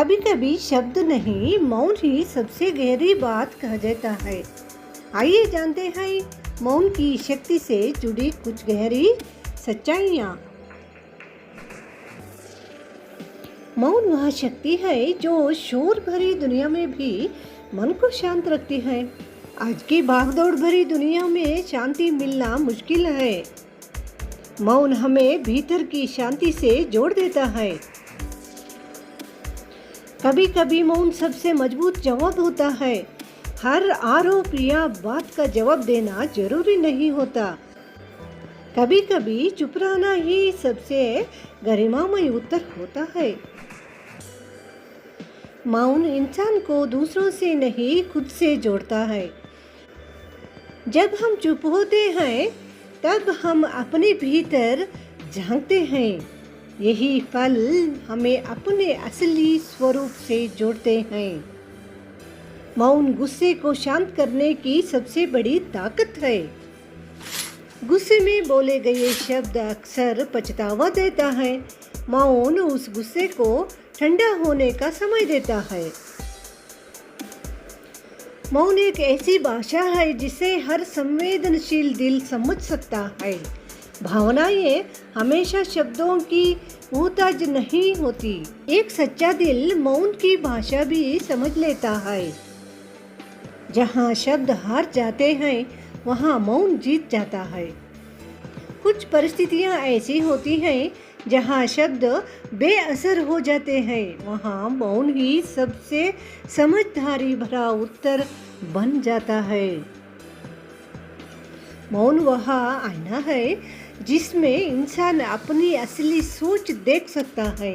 कभी कभी शब्द नहीं, मौन ही सबसे गहरी बात कह देता है। आइए जानते हैं मौन की शक्ति से जुड़ी कुछ गहरी सच्चाइयाँ। मौन वह शक्ति है जो शोर भरी दुनिया में भी मन को शांत रखती है। आज की भागदौड़ भरी दुनिया में शांति मिलना मुश्किल है। मौन हमें भीतर की शांति से जोड़ देता है। कभी कभी मौन सबसे मजबूत जवाब होता है। हर आरोप या बात का जवाब देना जरूरी नहीं होता। कभी कभी चुप रहना ही सबसे गरिमामय उत्तर होता है। मौन इंसान को दूसरों से नहीं, खुद से जोड़ता है। जब हम चुप होते हैं तब हम अपने भीतर झांकते हैं। यही पल हमें अपने असली स्वरूप से जोड़ते हैं। मौन गुस्से को शांत करने की सबसे बड़ी ताकत है। गुस्से में बोले गए शब्द अक्सर पछतावा देता है। मौन उस गुस्से को ठंडा होने का समय देता है। मौन एक ऐसी भाषा है जिसे हर संवेदनशील दिल समझ सकता है। भावनाएं हमेशा शब्दों की मोहताज नहीं होती। एक सच्चा दिल मौन की भाषा भी समझ लेता है। जहाँ शब्द हार जाते हैं वहाँ मौन जीत जाता है। कुछ परिस्थितियाँ ऐसी होती हैं जहाँ शब्द बेअसर हो जाते हैं। वहाँ मौन ही सबसे समझदारी भरा उत्तर बन जाता है। मौन वह आईना है जिसमें इंसान अपनी असली सोच देख सकता है।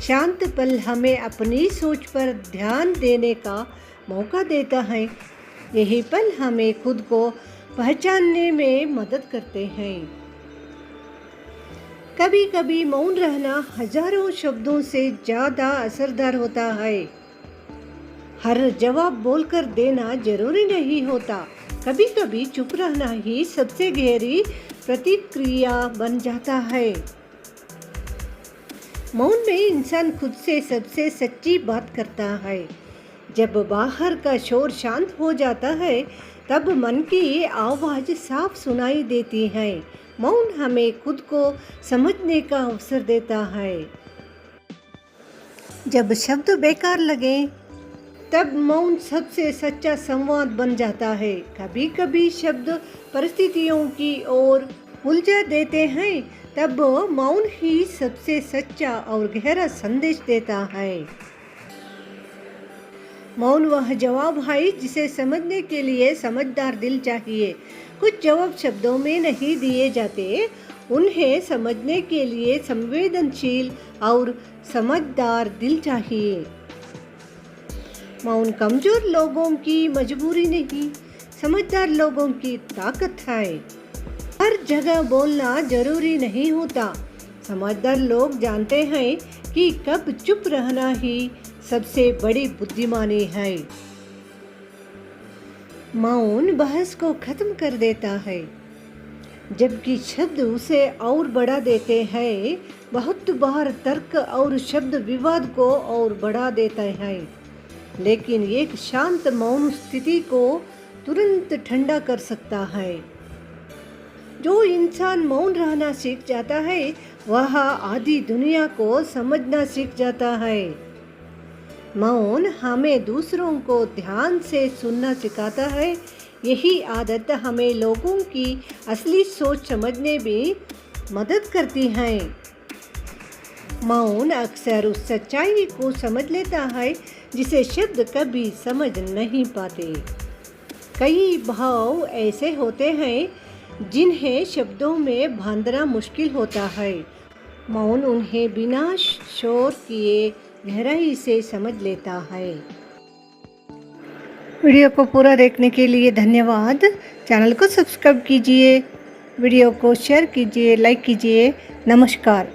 शांत पल हमें अपनी सोच पर ध्यान देने का मौका देता है। यही पल हमें खुद को पहचानने में मदद करते हैं। कभी कभी मौन रहना हजारों शब्दों से ज़्यादा असरदार होता है। हर जवाब बोलकर देना जरूरी नहीं होता। कभी कभी चुप रहना ही सबसे गहरी प्रतिक्रिया बन जाता है। मौन में इंसान खुद से सबसे सच्ची बात करता है। जब बाहर का शोर शांत हो जाता है तब मन की आवाज़ साफ सुनाई देती है। मौन हमें खुद को समझने का अवसर देता है। जब शब्द बेकार लगे तब मौन सबसे सच्चा संवाद बन जाता है। कभी कभी शब्द परिस्थितियों की ओर उलझा देते हैं, तब मौन ही सबसे सच्चा और गहरा संदेश देता है। मौन वह जवाब है जिसे समझने के लिए समझदार दिल चाहिए। कुछ जवाब शब्दों में नहीं दिए जाते, उन्हें समझने के लिए संवेदनशील और समझदार दिल चाहिए। मौन कमजोर लोगों की मजबूरी नहीं, समझदार लोगों की ताकत है। हर जगह बोलना जरूरी नहीं होता। समझदार लोग जानते हैं कि कब चुप रहना ही सबसे बड़ी बुद्धिमानी है। मौन बहस को खत्म कर देता है, जबकि शब्द उसे और बढ़ा देते हैं। बहुत बार तर्क और शब्द विवाद को और बढ़ा देते हैं, लेकिन एक शांत मौन स्थिति को तुरंत ठंडा कर सकता है। जो इंसान मौन रहना सीख जाता है वह आधी दुनिया को समझना सीख जाता है। मौन हमें दूसरों को ध्यान से सुनना सिखाता है। यही आदत हमें लोगों की असली सोच समझने में मदद करती है। मौन अक्सर उस सच्चाई को समझ लेता है जिसे शब्द कभी समझ नहीं पाते। कई भाव ऐसे होते हैं जिन्हें शब्दों में बांधना मुश्किल होता है। मौन उन्हें बिना शोर किए गहराई से समझ लेता है। वीडियो को पूरा देखने के लिए धन्यवाद। चैनल को सब्सक्राइब कीजिए, वीडियो को शेयर कीजिए, लाइक कीजिए। नमस्कार।